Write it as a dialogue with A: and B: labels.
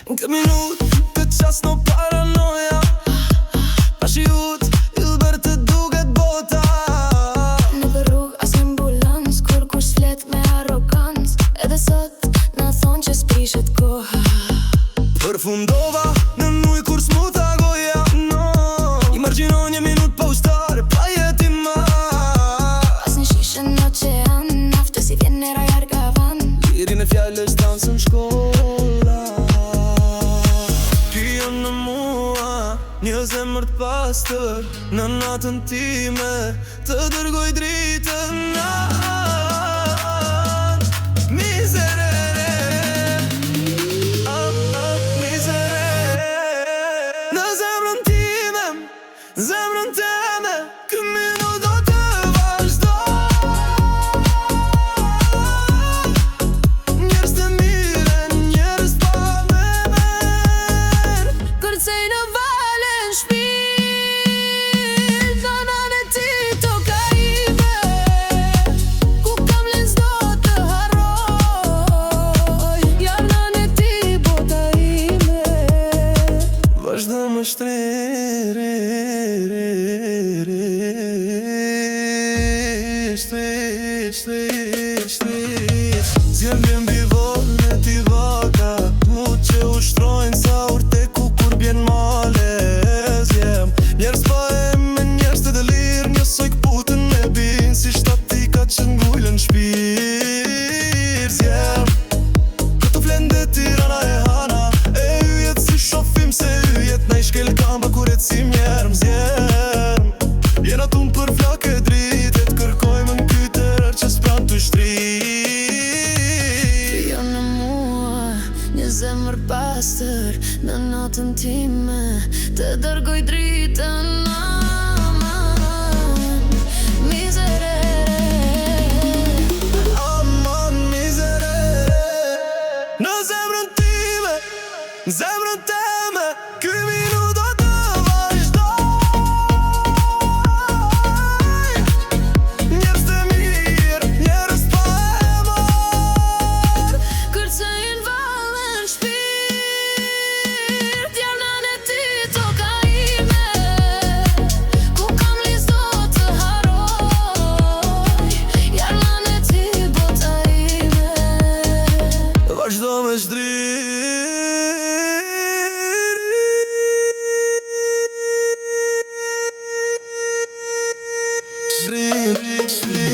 A: Në këtë minut të qas në paranoja, pa shiut i lëbër të duket bota.
B: Në për rrug as ambulans, kur kush flet me arrogans, edhe sot na thon që s'prishet koha.
A: Përfundova në nuj kur s'muta goja, no. I margjinon një minut pa ustare, pa jetim ma.
B: As një shishe në ocean, naftë si vjen era jargavan.
A: Lirin e fjallës dansën shkolla. Ty jën në mua, një zemër t'pastër, në natën time, të dërgoj dritën natë. Mizerere, mizerere. Në zemrën time, zemrën teme, ky minut do të vazhdoj. Njerëz të mire, njerëz pa memen,
B: Kërcej në vale në shpirt, dhanën e ti toka ime. Ku kam lens do të harroj, jarnën e ti bota ime.
A: vazhdo më zjembje mbi vone t'i vaka, mut që ushtrojnë sa urte ku kur bjen male. Zjem njerëz pa eme, njerëz të delir, njësoj këputën me bin, si shtatika që ngujlën shpirë. Zjem këtu flen dhe Tirana e hana, e yjet si shofim se yjet na i shkel kamba kur et si mjerëm. Zjem jena tun për flake dritet, kërkojmë në kytër që s'pran të shtrit.
B: Jo në mua, një zemër pastër, në natën time, të dërgoj dritën aman. Mizerere,
A: Aman mizerere. Në zemrën time, zemrën teme, ky minut do të vazhdoj. Njerëz të mirë, njerëz pa emër,
B: kërcejnë vale në shpirt, jarnën e ti toka ime. Ku kam lens do të harroj, jarnën e ti bota ime.
A: vazhdo me shdrit. Shdrit, shdrit.